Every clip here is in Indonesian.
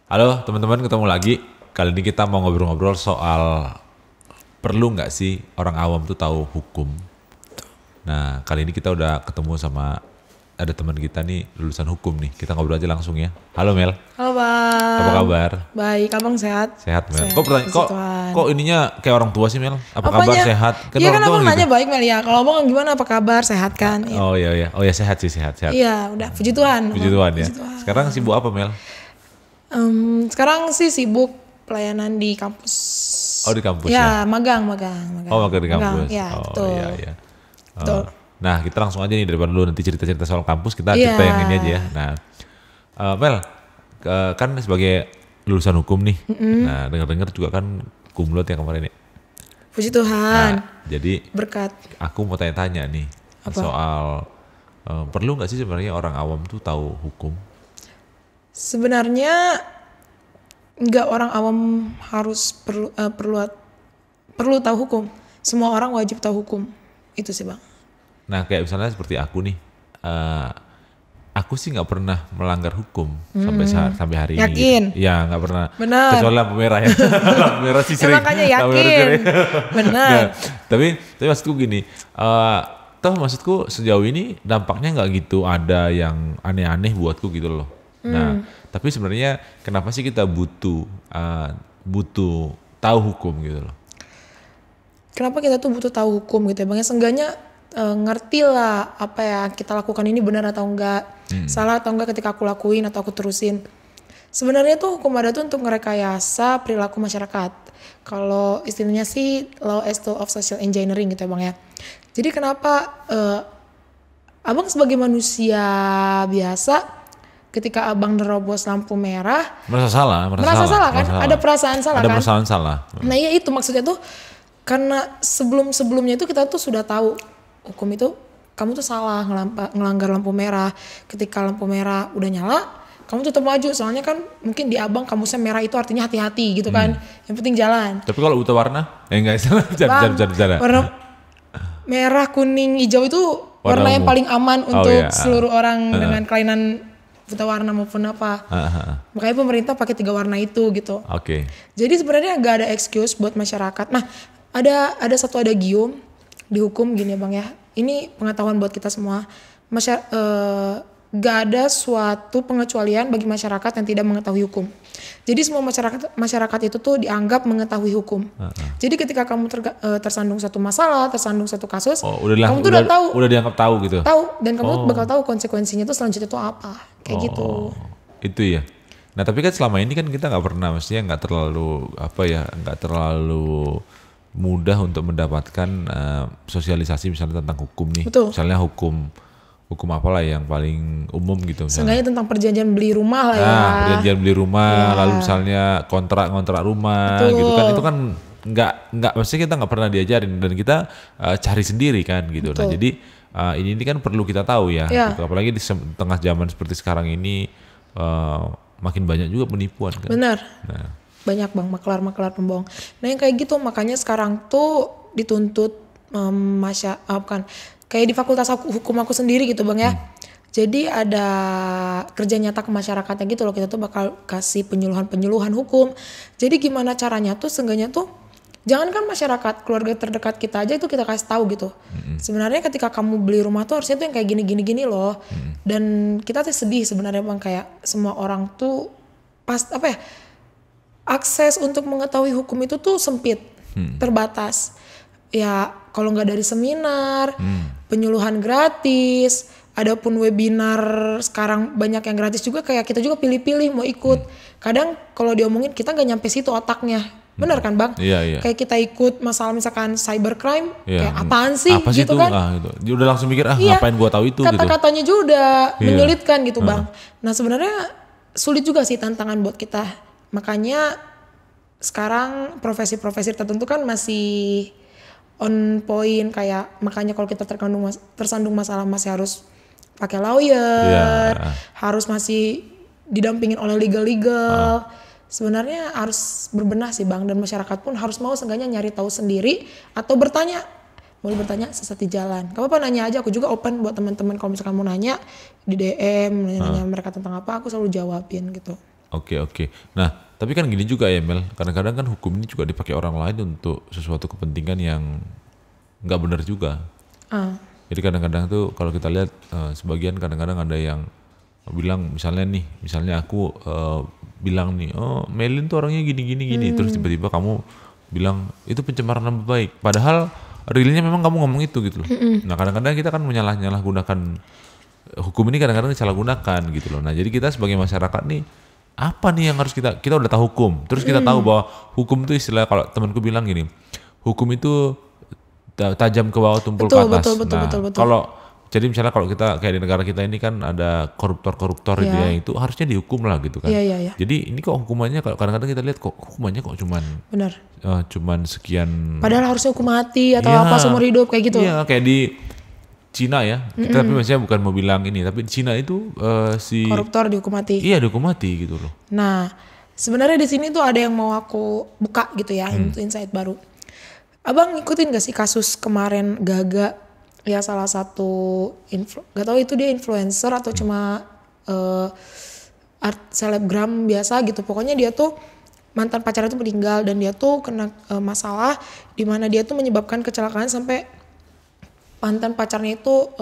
Halo teman-teman, ketemu lagi. Kali ini kita mau ngobrol-ngobrol soal perlu nggak sih orang awam tuh tahu hukum. Nah, kali ini kita udah ketemu sama ada teman kita nih lulusan hukum nih. Kita ngobrol aja langsung ya. Halo Mel. Halo Bang. Apa kabar? Baik, Abang sehat? Sehat Mel. Sehat, Kok ininya kayak orang tua sih Mel? Apa kabar, Apanya? sehat? Iya kan Abang gitu. nanya baik Mel ya. Kalau Abang gimana, apa kabar? Sehat kan? Ya. Oh iya. Oh ya, sehat sih, sehat. Iya, udah puji Tuhan. Puji Tuhan ya. Puji Tuhan. Sekarang sibuk apa Mel? Sekarang sih sibuk pelayanan di kampus. Oh di kampus Ya, ya? magang. Oh magang di kampus. Ya, Oh betul. iya. Betul. Nah kita langsung aja nih daripada lu nanti cerita-cerita soal kampus, kita Iya. cerita yang ini aja ya. Nah Mel, kan sebagai lulusan hukum nih, nah dengar-dengar juga kan kumlot ya kemarin ya. Puji Tuhan. Nah, jadi Berkat. aku mau tanya-tanya nih Apa? soal perlu nggak sih sebenarnya orang awam tuh tahu hukum? Sebenarnya nggak orang awam harus perlu tahu hukum. Semua orang wajib tahu hukum. Itu sih Bang. Nah kayak misalnya seperti aku nih, aku sih nggak pernah melanggar hukum sampai hari ini. Yakin? Gitu. Ya nggak pernah. Benar. Kecuali lampu merah ya. Lampu merah sih Ya, sering. makanya Lampu merah yakin. sering. Benar. Nah, tapi maksudku gini, maksudku sejauh ini dampaknya nggak gitu ada yang aneh-aneh buatku gitu loh. Nah tapi sebenarnya kenapa sih kita butuh tahu hukum gitu loh? Kenapa kita tuh butuh tahu hukum gitu ya Bang? Ya seenggaknya ngerti lah apa ya kita lakukan ini benar atau enggak, salah atau enggak ketika aku lakuin atau aku terusin. Sebenarnya tuh hukum ada tuh untuk merekayasa perilaku masyarakat. Kalau istilahnya sih law as tool of social engineering gitu ya Bang ya. Jadi kenapa Abang sebagai manusia biasa ketika Abang nerobos lampu merah Merasa salah kan? Ada perasaan salah Ada kan? perasaan salah. Nah ya itu maksudnya tuh karena sebelumnya itu kita tuh sudah tahu hukum itu kamu tuh salah ngelanggar lampu merah. Ketika lampu merah udah nyala, kamu tetap maju. Soalnya kan mungkin di Abang kamusnya merah itu artinya hati-hati gitu kan. Yang penting jalan. Tapi kalau buta warna, enggak salah. Bercanda. Warna merah, kuning, hijau itu warna yang umum. paling aman untuk iya. seluruh orang dengan kelainan buta warna maupun apa. Makanya pemerintah pakai 3 warna itu gitu. Oke. Jadi sebenarnya gak ada excuse buat masyarakat. Nah, ada satu adagium di hukum gini ya Bang ya. Ini pengetahuan buat kita semua. Gak ada suatu pengecualian bagi masyarakat yang tidak mengetahui hukum. Jadi semua masyarakat itu tuh dianggap mengetahui hukum. Jadi ketika kamu tersandung satu masalah, tersandung satu kasus, kamu tuh udah tahu. Udah dianggap tahu gitu. Tahu dan kamu bakal tahu konsekuensinya tuh selanjutnya tuh apa. Kayak gitu. Itu ya. Nah tapi kan selama ini kan kita nggak pernah, maksudnya nggak terlalu mudah untuk mendapatkan sosialisasi misalnya tentang hukum nih. Betul. Misalnya hukum apalah yang paling umum gitu misalnya. Seenggaknya tentang perjanjian beli rumah lah ya. Nah, perjanjian beli rumah, lalu misalnya kontrak rumah. Betul. Gitu kan, itu kan nggak maksudnya kita nggak pernah diajarin dan kita cari sendiri kan gitu. Betul. Nah jadi ini kan perlu kita tahu ya. Ya. Gitu. Apalagi di tengah zaman seperti sekarang ini makin banyak juga penipuan kan. Benar. Nah. Banyak Bang maklar pembohong. Nah yang kayak gitu makanya sekarang tuh dituntut kayak di fakultas hukum aku sendiri gitu Bang ya. Jadi ada kerja nyata ke masyarakatnya gitu loh. Kita tuh bakal kasih penyuluhan hukum. Jadi gimana caranya tuh seenggaknya tuh jangankan masyarakat, keluarga terdekat kita aja itu kita kasih tahu gitu. Sebenarnya ketika kamu beli rumah tuh harusnya tuh yang kayak gini loh. Dan kita tuh sedih sebenarnya Bang kayak semua orang tuh akses untuk mengetahui hukum itu tuh sempit, terbatas. Ya kalau nggak dari seminar, penyuluhan gratis, adapun webinar sekarang banyak yang gratis juga kayak kita juga pilih-pilih mau ikut. Kadang kalau diomongin kita nggak nyampe situ otaknya, benar kan Bang? Iya. Kayak kita ikut masalah misalkan cybercrime, kayak apaan sih apa sih gitu itu? kan? Gitu. Dia udah langsung mikir Iya, ngapain gua tahu itu kata-katanya juga udah Iya. menyulitkan gitu Bang. Nah sebenarnya sulit juga sih tantangan buat kita. Makanya sekarang profesi-profesi tertentu kan masih on point kayak makanya kalau kita tersandung masalah masih harus pakai lawyer, harus masih didampingin oleh legal. Sebenarnya harus berbenah sih Bang dan masyarakat pun harus mau seenggaknya nyari tahu sendiri atau bertanya. Boleh bertanya sesat di jalan. Gak apa-apa nanya aja, aku juga open buat teman-teman kalau misalkan mau nanya di DM, nanya mereka tentang apa, aku selalu jawabin gitu. Oke. Nah, tapi kan gini juga ya Mel, kadang-kadang kan hukum ini juga dipakai orang lain untuk sesuatu kepentingan yang nggak benar juga. Jadi kadang-kadang tuh kalau kita lihat sebagian kadang-kadang ada yang bilang misalnya aku bilang nih, oh Melin tuh orangnya gini, terus tiba-tiba kamu bilang itu pencemaran nama baik, padahal realnya memang kamu ngomong itu gitu loh. Nah kadang-kadang kita kan menyalahgunakan hukum ini, kadang-kadang disalahgunakan gitu loh. Nah jadi kita sebagai masyarakat nih, apa nih yang harus kita udah tahu hukum, terus kita tahu bahwa hukum itu istilah, kalau temanku bilang gini, hukum itu tajam ke bawah tumpul ke atas. Betul. Kalau jadi misalnya kalau kita kayak di negara kita ini kan ada koruptor dia itu harusnya dihukum lah gitu kan. Iya. Jadi ini kok hukumannya, kalau kadang-kadang kita lihat kok hukumannya kok cuman sekian. Padahal harusnya hukum mati atau apa seumur hidup kayak gitu. Iya, kayak di Cina ya. Kita tapi maksudnya bukan mau bilang ini, tapi di Cina itu si koruptor dihukum mati. Iya, dihukum mati gitu loh. Nah, sebenarnya di sini tuh ada yang mau aku buka gitu ya, insight baru. Abang ngikutin gak sih kasus kemarin Gaga? Ya salah satu gak tahu itu dia influencer atau cuma selebgram biasa gitu. Pokoknya dia tuh mantan pacarnya tuh meninggal dan dia tuh kena masalah di mana dia tuh menyebabkan kecelakaan sampai mantan pacarnya itu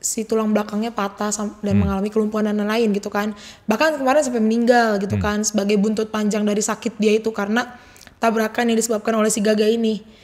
si tulang belakangnya patah dan mengalami kelumpuhan dan lain-lain gitu kan. Bahkan kemarin sampai meninggal gitu kan sebagai buntut panjang dari sakit dia itu karena tabrakan yang disebabkan oleh si Gaga ini.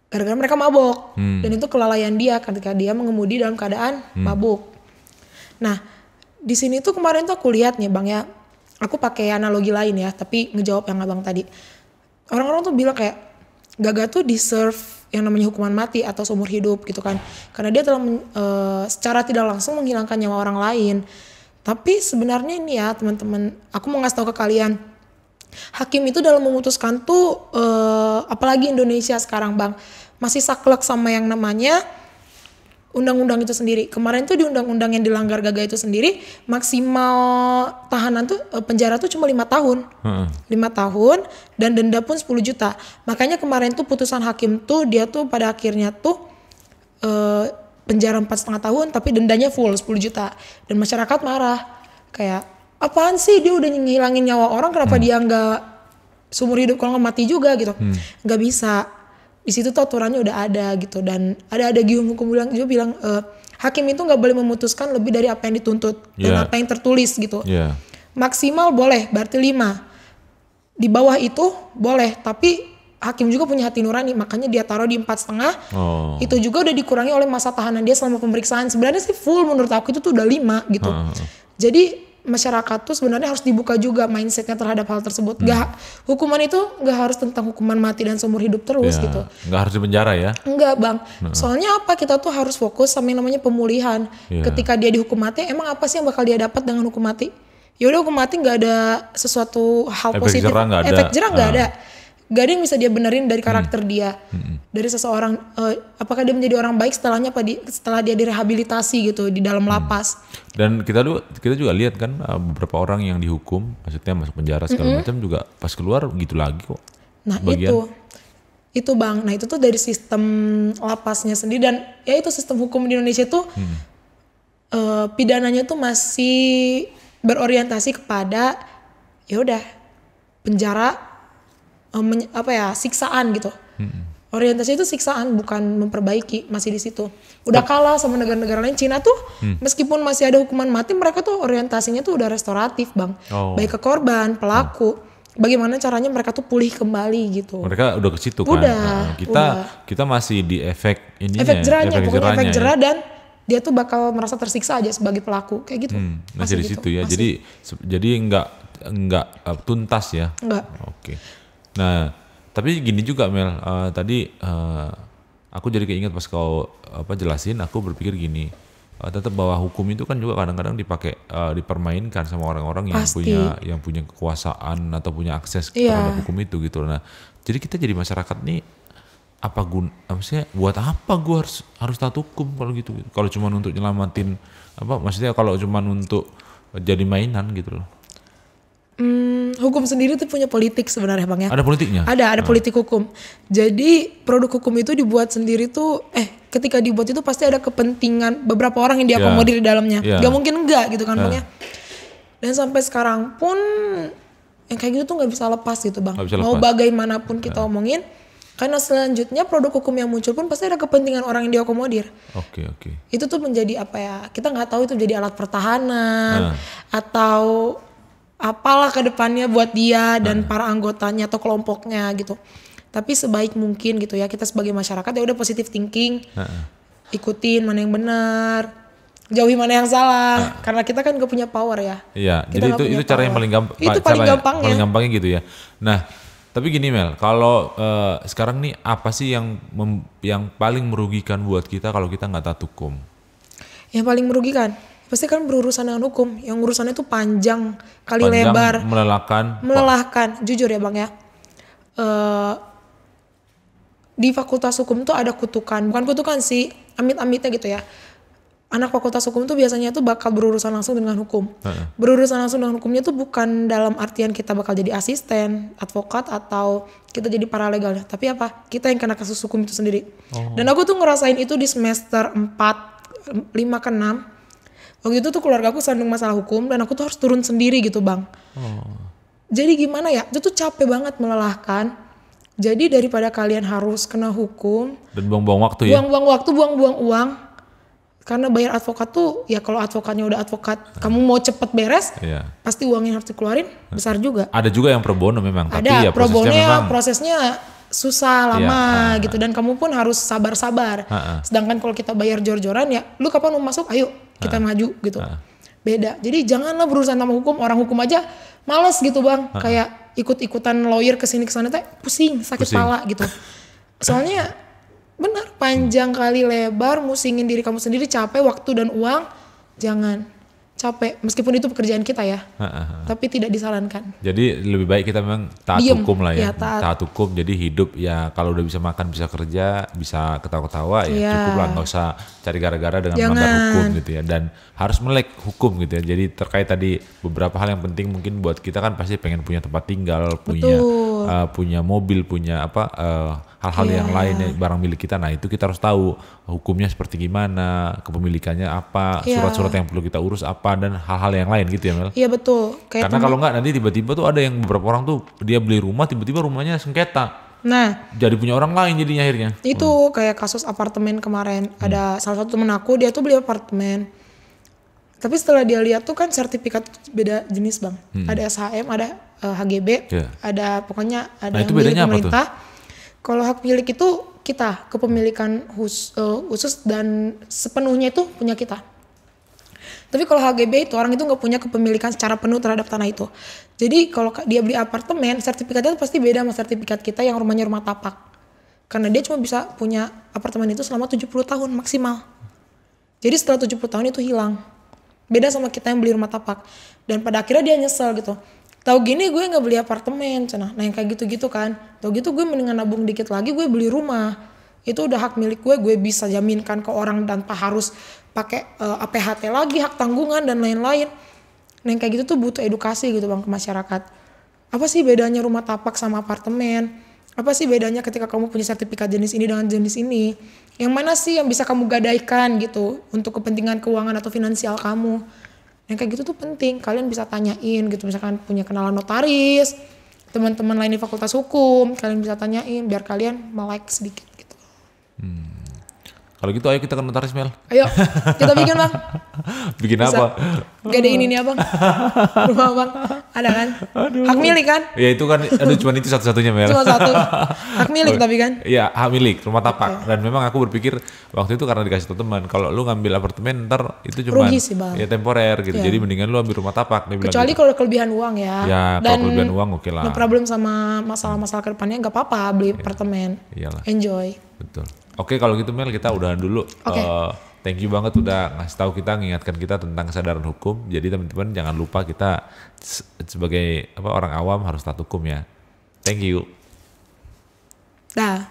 Gara-gara mereka mabok dan itu kelalaian dia ketika dia mengemudi dalam keadaan mabuk. Nah di sini tuh kemarin tuh aku lihat nih Bang ya, aku pakai analogi lain ya tapi ngejawab yang abang tadi. Orang-orang tuh bilang kayak Gaga tuh deserve yang namanya hukuman mati atau seumur hidup gitu kan, karena dia telah secara tidak langsung menghilangkan nyawa orang lain. Tapi sebenarnya ini ya teman-teman, aku mau ngasih tahu ke kalian, hakim itu dalam memutuskan tuh apalagi Indonesia sekarang Bang masih saklek sama yang namanya undang-undang itu sendiri. Kemarin tuh di undang-undang yang dilanggar Gaga itu sendiri maksimal tahanan tuh penjara tuh cuma 5 tahun. 5 tahun dan denda pun 10 juta. Makanya kemarin tuh putusan hakim tuh dia tuh pada akhirnya tuh penjara 4,5 tahun tapi dendanya full 10 juta. Dan masyarakat marah kayak apaan sih dia udah ngilangin nyawa orang, kenapa dia nggak seumur hidup kalau nggak mati juga gitu. Nggak bisa, di situ tuh aturannya udah ada gitu. Dan ada gihum hukum juga bilang hakim itu nggak boleh memutuskan lebih dari apa yang dituntut dan apa yang tertulis gitu. Maksimal boleh berarti 5, di bawah itu boleh, tapi hakim juga punya hati nurani, makanya dia taruh di 4,5. Itu juga udah dikurangi oleh masa tahanan dia selama pemeriksaan. Sebenarnya sih full menurut aku itu tuh udah 5 gitu. Jadi masyarakat tuh sebenarnya harus dibuka juga mindsetnya terhadap hal tersebut. Hukuman itu gak harus tentang hukuman mati dan seumur hidup terus gitu. Gak harus di penjara ya? Enggak Bang. Soalnya apa, kita tuh harus fokus sama yang namanya pemulihan. Ketika dia dihukum mati, emang apa sih yang bakal dia dapat dengan hukum mati? Ya udah, hukum mati nggak ada sesuatu hal positif. Efek jerah nggak ada. Gak ada yang bisa dia benerin dari karakter dia, dari seseorang. Apakah dia menjadi orang baik setelah dia direhabilitasi gitu di dalam lapas. Dan kita juga lihat kan beberapa orang yang dihukum, maksudnya masuk penjara segala macam juga pas keluar gitu lagi kok. Nah itu Bang. Nah itu tuh dari sistem lapasnya sendiri, dan ya itu sistem hukum di Indonesia tuh pidananya tuh masih berorientasi kepada ya udah penjara. Siksaan gitu. Orientasi itu siksaan, bukan memperbaiki, masih di situ. Udah kalah sama negara-negara lain. Cina tuh meskipun masih ada hukuman mati, mereka tuh orientasinya tuh udah restoratif Bang. Baik ke korban, pelaku, bagaimana caranya mereka tuh pulih kembali gitu. Mereka udah ke situ kan. Kita masih di efek jerahnya, pokoknya efek jerah, dan dia tuh bakal merasa tersiksa aja sebagai pelaku kayak gitu. Masih di situ ya. Masih. Jadi enggak tuntas ya. Enggak. Oke. Nah, tapi gini juga Mel, tadi aku jadi keinget pas kau jelasin, aku berpikir gini, tetap bahwa hukum itu kan juga kadang-kadang dipermainkan sama orang-orang yang punya kekuasaan atau punya akses terhadap hukum itu gitu. Nah, jadi kita jadi masyarakat nih maksudnya buat apa gue harus taat hukum kalau gitu? Kalau cuma untuk nyelamatin maksudnya kalau cuma untuk jadi mainan gitu loh. Hukum sendiri tuh punya politik sebenarnya Bang ya. Ada politiknya? Ada politik hukum. Jadi produk hukum itu dibuat sendiri tuh, ketika dibuat itu pasti ada kepentingan beberapa orang yang diakomodir di dalamnya. Gak mungkin enggak gitu kan Bang ya. Dan sampai sekarang pun yang kayak gitu tuh nggak bisa lepas gitu bang. Nggak bisa Mau lepas. bagaimanapun kita omongin, karena selanjutnya produk hukum yang muncul pun pasti ada kepentingan orang yang diakomodir. Oke. Itu tuh menjadi apa ya? Kita nggak tahu itu jadi alat pertahanan atau apalah ke depannya buat dia dan para anggotanya atau kelompoknya gitu. Tapi sebaik mungkin gitu ya, kita sebagai masyarakat ya udah positive thinking, ikutin mana yang benar, jauhi mana yang salah, karena kita kan gak punya power ya. Iya, Kita jadi nggak itu punya cara yang power. paling gampang. Itu paling gampangnya. Paling gampangnya gitu ya. Nah, tapi gini Mel, kalau sekarang nih apa sih yang paling merugikan buat kita kalau kita nggak taat hukum? Yang paling merugikan pasti kan berurusan dengan hukum, yang urusannya tuh panjang kali Panjang, lebar, melelahkan. jujur ya bang ya. Di fakultas hukum tuh ada kutukan, bukan kutukan sih, amit-amitnya gitu ya. Anak fakultas hukum tuh biasanya tuh bakal berurusan langsung dengan hukum. Berurusan langsung dengan hukumnya tuh bukan dalam artian kita bakal jadi asisten, advokat, atau kita jadi paralegalnya. Tapi apa? Kita yang kena kasus hukum itu sendiri. Dan aku tuh ngerasain itu di semester 4, 5 ke 6. Waktu itu tuh keluarga aku sandung masalah hukum dan aku tuh harus turun sendiri gitu bang. Jadi gimana ya? Itu tuh capek banget, melelahkan. Jadi daripada kalian harus kena hukum. Dan buang-buang waktu ya? Buang-buang waktu, buang-buang uang. Karena bayar advokat tuh, ya kalau advokatnya udah advokat, kamu mau cepet beres, pasti uang yang harus dikeluarin besar juga. Ada juga yang pro bono memang, tapi Ada, ya pro bono memang prosesnya susah, lama gitu. Dan kamu pun harus sabar-sabar. Sedangkan kalau kita bayar jor-joran ya, lu kapan mau masuk, ayo kita maju gitu. Beda, jadi janganlah berurusan sama hukum, orang hukum aja males gitu bang. Kayak ikut-ikutan lawyer kesini-kesana teh pusing, sakit kepala gitu. Soalnya benar, panjang kali lebar, musingin diri kamu sendiri, capek waktu dan uang. Jangan capek, meskipun itu pekerjaan kita ya, tapi tidak disarankan. Jadi lebih baik kita memang taat hukum lah ya, taat hukum. Jadi hidup ya kalau udah bisa makan, bisa kerja, bisa ketawa-ketawa ya cukup lah, nggak usah cari gara-gara dengan melanggar hukum gitu ya. Dan harus melek hukum gitu ya. Jadi terkait tadi beberapa hal yang penting mungkin buat kita kan pasti pengen punya tempat tinggal, punya mobil, punya apa hal-hal yang lain barang milik kita. Nah itu kita harus tahu hukumnya seperti gimana, kepemilikannya apa, surat-surat yang perlu kita urus apa, dan hal-hal yang lain gitu ya Mel. Iya betul. Karena kalau nggak nanti tiba-tiba tuh ada yang beberapa orang tuh dia beli rumah tiba-tiba rumahnya sengketa. Nah, jadi punya orang lain jadinya akhirnya. Itu kayak kasus apartemen kemarin. Ada salah satu temen aku, dia tuh beli apartemen. Tapi setelah dia lihat tuh kan sertifikat beda jenis bang. Ada SHM, ada HGB, ada pokoknya ada itu milik bedanya pemerintah. Kalau hak milik itu kita, kepemilikan khusus dan sepenuhnya itu punya kita. Tapi kalau HGB itu orang itu nggak punya kepemilikan secara penuh terhadap tanah itu. Jadi kalau dia beli apartemen, sertifikatnya itu pasti beda sama sertifikat kita yang rumahnya rumah tapak. Karena dia cuma bisa punya apartemen itu selama 70 tahun maksimal. Jadi setelah 70 tahun itu hilang. Beda sama kita yang beli rumah tapak. Dan pada akhirnya dia nyesel gitu. Tahu gini gue nggak beli apartemen, cenah. Nah yang kayak gitu-gitu kan. Tahu gitu gue mendingan nabung dikit lagi, gue beli rumah. Itu udah hak milik gue bisa jaminkan ke orang tanpa harus pakai APHT lagi, hak tanggungan dan lain-lain. Nah yang kayak gitu tuh butuh edukasi gitu bang ke masyarakat. Apa sih bedanya rumah tapak sama apartemen? Apa sih bedanya ketika kamu punya sertifikat jenis ini dengan jenis ini? Yang mana sih yang bisa kamu gadaikan gitu untuk kepentingan keuangan atau finansial kamu? Yang kayak gitu tuh penting, kalian bisa tanyain gitu, misalkan punya kenalan notaris, teman-teman lain di fakultas hukum, kalian bisa tanyain biar kalian melek sedikit gitu. Kalau gitu ayo kita ke notaris Mel. Ayo kita bikin bang. Bikin bisa. apa? Gedein ini abang. Rumah bang ada kan? Hak milik kan? Ya itu kan, cuma itu satu-satunya Mel. Cuma satu. Hak milik tapi kan? Iya hak milik, rumah tapak. Dan memang aku berpikir waktu itu karena dikasih tau teman, kalau lu ngambil apartemen ntar itu cuma ya temporer gitu. Jadi mendingan lu ambil rumah tapak. Kecuali kalau kelebihan uang ya. Ya kalau kelebihan uang oke lah. No problem sama masalah-masalah ke depannya nggak apa-apa beli apartemen. Iyalah. Enjoy. Betul. Oke kalau gitu Mel kita udahan dulu. Thank you banget udah ngasih tahu kita, ngingatkan kita tentang kesadaran hukum. Jadi teman-teman jangan lupa kita sebagai orang awam harus taat hukum ya. Thank you. Dah.